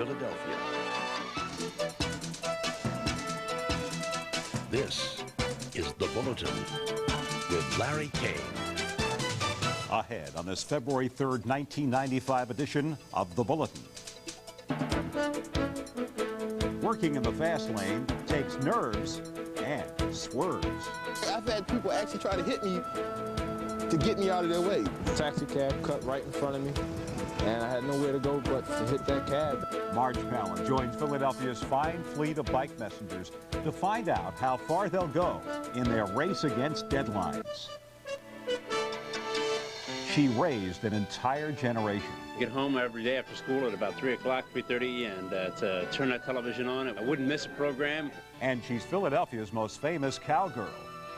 Philadelphia. This is The Bulletin with Larry Kane. Ahead on this February 3rd, 1995 edition of The Bulletin. Working in the fast lane takes nerves and swerves. I've had people actually try to hit me to get me out of their way. The taxi cab cut right in front of me, and I had nowhere to go but to hit that cab. Marge Palin joins Philadelphia's fine fleet of bike messengers to find out how far they'll go in their race against deadlines. She raised an entire generation. Get home every day after school at about 3 o'clock, 3:30, and to turn that television on. I wouldn't miss a program. And she's Philadelphia's most famous cowgirl.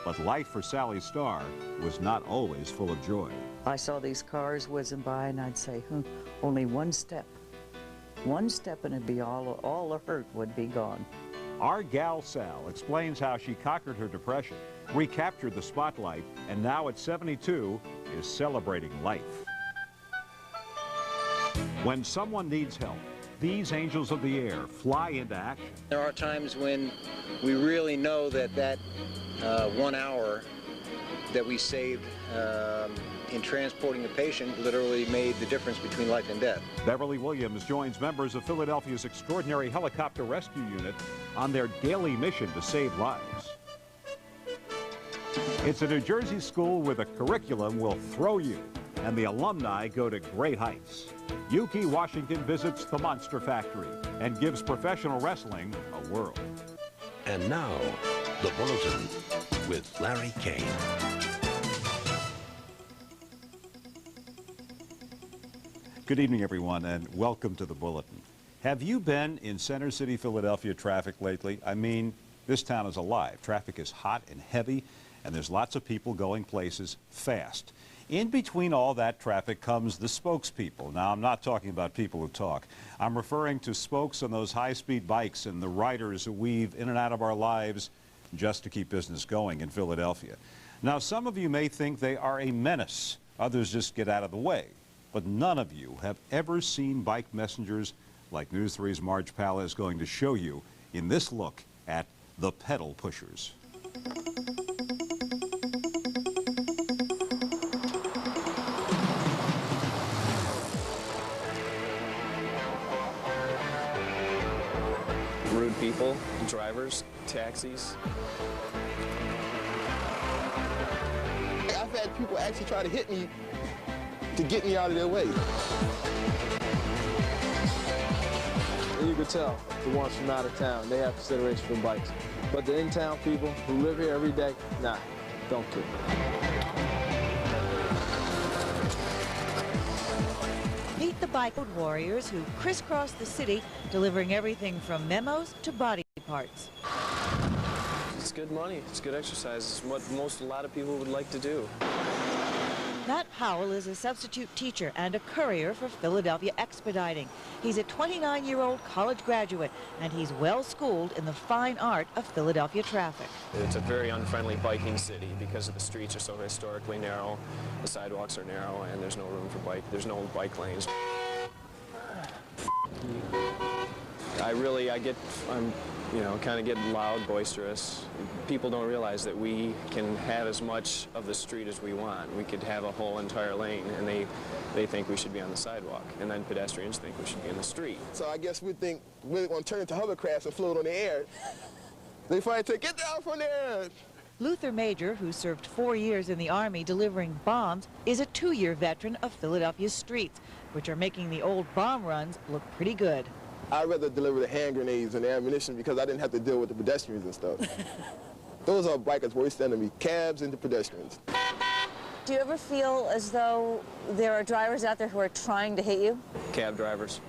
But life for Sally Starr was not always full of joy. I saw these cars whizzing by, and I'd say, only one step. One step, and it'd be all the hurt would be gone. Our gal Sal explains how she conquered her depression, recaptured the spotlight, and now at 72 is celebrating life. When someone needs help, these angels of the air fly into action. There are times when we really know that 1 hour that we saved in transporting the patient literally made the difference between life and death. Beverly Williams joins members of Philadelphia's Extraordinary Helicopter Rescue Unit on their daily mission to save lives. It's a New Jersey school where the curriculum will throw you, and the alumni go to great heights. Yuki Washington visits the Monster Factory and gives professional wrestling a whirl. And now, The Bulletin with Larry Kane. Good evening, everyone, and welcome to The Bulletin. Have you been in Center City, Philadelphia traffic lately? I mean, this town is alive. Traffic is hot and heavy, and there's lots of people going places fast. In between all that traffic comes the spokespeople. Now, I'm not talking about people who talk. I'm referring to spokes on those high-speed bikes and the riders who weave in and out of our lives just to keep business going in Philadelphia. Now, some of you may think they are a menace. Others just get out of the way. But none of you have ever seen bike messengers like News 3's Marge Palin is going to show you in this look at the pedal pushers. Rude people, drivers, taxis. I've had people actually try to hit me to get me out of their way. And you could tell the ones from out of town, they have consideration for bikes. But the in-town people who live here every day, nah, don't care. Meet the bike warriors who crisscross the city, delivering everything from memos to body parts. It's good money, it's good exercise. It's what a lot of people would like to do. Matt Powell is a substitute teacher and a courier for Philadelphia Expediting. He's a 29-year-old college graduate, and he's well-schooled in the fine art of Philadelphia traffic. It's a very unfriendly biking city because the streets are so historically narrow, the sidewalks are narrow, and there's no room for there's no bike lanes. I'm kind of getting loud, boisterous. People don't realize that we can have as much of the street as we want. We could have a whole entire lane, and they think we should be on the sidewalk, and then pedestrians think we should be in the street. So I guess we think we're going to turn into hovercrafts and float on the air. They finally say, get down from there. Luther Major, who served 4 years in the Army delivering bombs, is a 2-year veteran of Philadelphia's streets, which are making the old bomb runs look pretty good. I'd rather deliver the hand grenades and the ammunition because I didn't have to deal with the pedestrians and stuff. Those are bikers' worst enemy, cabs and the pedestrians. Do you ever feel as though there are drivers out there who are trying to hit you? Cab drivers.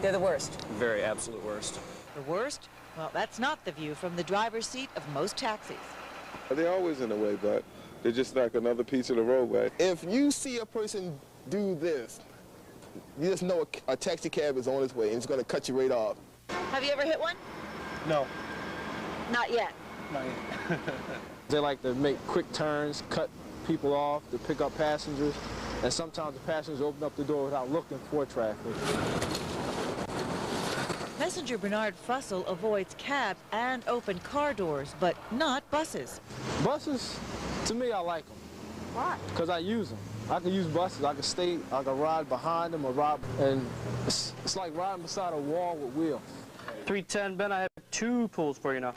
They're the worst. Very absolute worst. The worst? Well, that's not the view from the driver's seat of most taxis. They're always in the way, but they're just like another piece of the roadway. If you see a person do this, you just know a taxi cab is on its way and it's going to cut you right off. Have you ever hit one? No. Not yet. Not yet. They like to make quick turns, cut people off to pick up passengers, and sometimes the passengers open up the door without looking for traffic. Messenger Bernard Fussell avoids cabs and open car doors, but not buses. Buses, to me, I like them. Why? Because I use them. I can use buses. I can ride behind them or ride, and it's like riding beside a wall with wheels. 310, Ben, I have 2 pulls for you now.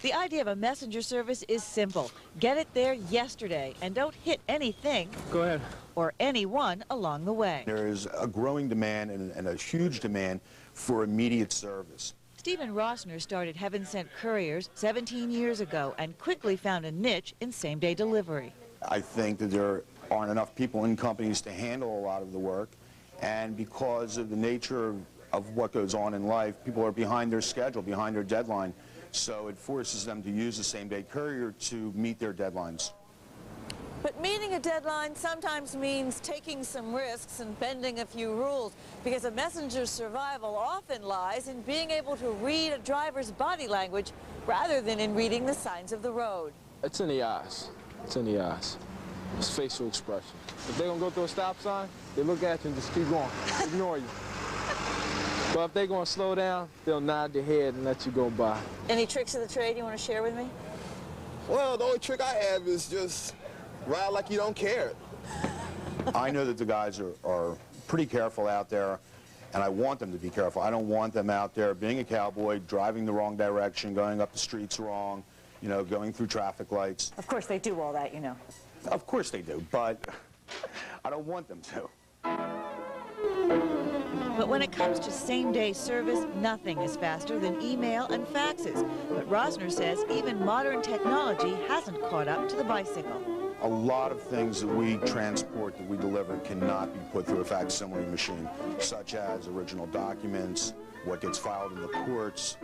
The idea of a messenger service is simple. Get it there yesterday and don't hit anything. Go ahead. Or anyone along the way. There is a growing demand and a huge demand for immediate service. Stephen Rossner started Heaven Sent Couriers 17 years ago and quickly found a niche in same-day delivery. I think that there aren't enough people in companies to handle a lot of the work, and because of the nature of what goes on in life, people are behind their schedule, behind their deadline, so it forces them to use the same-day courier to meet their deadlines. But meeting a deadline sometimes means taking some risks and bending a few rules, because a messenger's survival often lies in being able to read a driver's body language rather than in reading the signs of the road. It's in the eyes. It's in the eyes. It's facial expression. If they're going to go through a stop sign, they look at you and just keep going, ignore you. But if they're going to slow down, they'll nod their head and let you go by. Any tricks of the trade you want to share with me? Well, the only trick I have is just ride like you don't care. I know that the guys are pretty careful out there, and I want them to be careful. I don't want them out there being a cowboy, driving the wrong direction, going up the streets wrong, you know, going through traffic lights. Of course they do all that, you know. Of course they do, but I don't want them to. But when it comes to same-day service, nothing is faster than email and faxes. But Rosner says even modern technology hasn't caught up to the bicycle. A lot of things that we transport, that we deliver, cannot be put through a facsimile machine, such as original documents, what gets filed in the courts,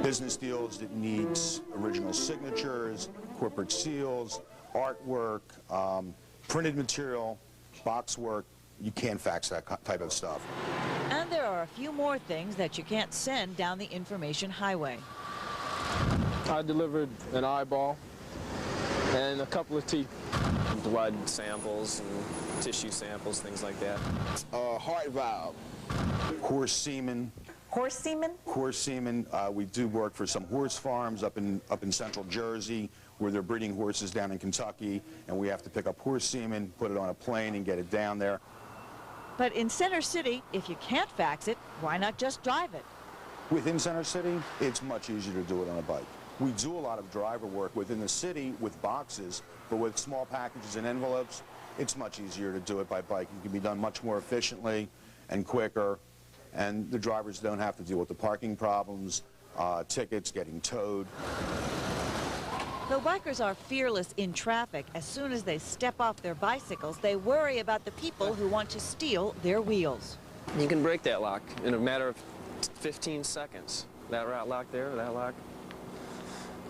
business deals that needs original signatures, corporate seals, artwork, printed material, box work. You can't fax that type of stuff. And there are a few more things that you can't send down the information highway. I delivered an eyeball and a couple of teeth. Blood samples and tissue samples, things like that. Heart valve. Horse semen. Horse semen? Horse semen. We do work for some horse farms up in central Jersey, where they're breeding horses down in Kentucky, and we have to pick up horse semen, put it on a plane, and get it down there. But in Center City, if you can't fax it, why not just drive it? Within Center City, it's much easier to do it on a bike. We do a lot of driver work within the city with boxes, but with small packages and envelopes, it's much easier to do it by bike. It can be done much more efficiently and quicker, and the drivers don't have to deal with the parking problems, tickets, getting towed. Though bikers are fearless in traffic, as soon as they step off their bicycles, they worry about the people who want to steal their wheels. You can break that lock in a matter of 15 seconds. That lock there, that lock,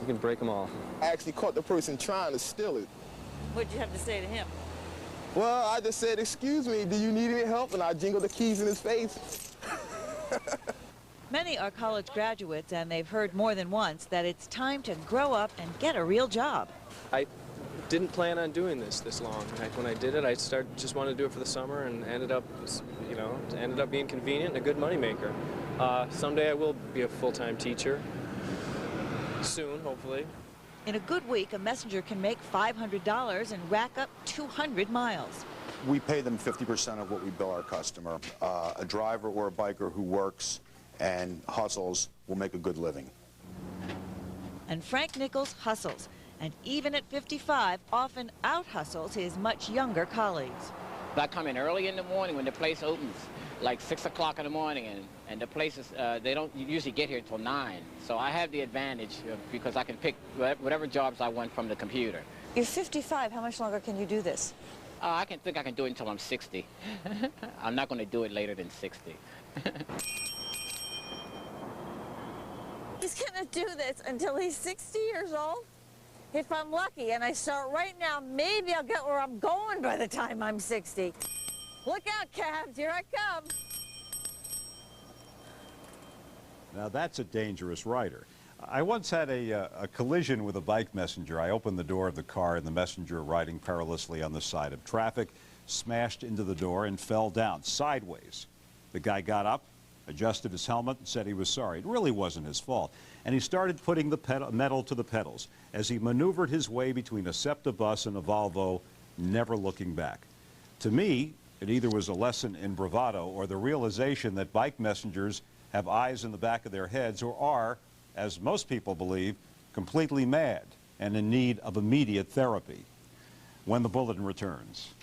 you can break them all. I actually caught the person trying to steal it. What'd you have to say to him? Well, I just said, "Excuse me, do you need any help?" And I jingled the keys in his face. Many are college graduates, and they've heard more than once that it's time to grow up and get a real job. I didn't plan on doing this long. When I did it, I just wanted to do it for the summer, and ended up being convenient and a good moneymaker. Someday I will be a full-time teacher. Soon, hopefully. In a good week, a messenger can make $500 and rack up 200 miles. We pay them 50% of what we bill our customer. A driver or a biker who works and hustles will make a good living. And Frank Nichols hustles, and even at 55, often out-hustles his much younger colleagues. I come in early in the morning when the place opens, like 6 o'clock in the morning, and the places, they don't usually get here till 9. So I have the advantage because I can pick whatever jobs I want from the computer. You're 55. How much longer can you do this? I can do it until I'm 60. I'm not going to do it later than 60. He's going to do this until he's 60 years old. If I'm lucky and I start right now, maybe I'll get where I'm going by the time I'm 60. Look out, cabs, here I come. Now that's a dangerous rider. I once had a collision with a bike messenger. I opened the door of the car and the messenger, riding perilously on the side of traffic, smashed into the door and fell down sideways. The guy got up adjusted his helmet, and said he was sorry. It really wasn't his fault. And he started putting the metal to the pedals as he maneuvered his way between a SEPTA bus and a Volvo, never looking back. To me, it either was a lesson in bravado or the realization that bike messengers have eyes in the back of their heads or are, as most people believe, completely mad and in need of immediate therapy. When the Bulletin returns.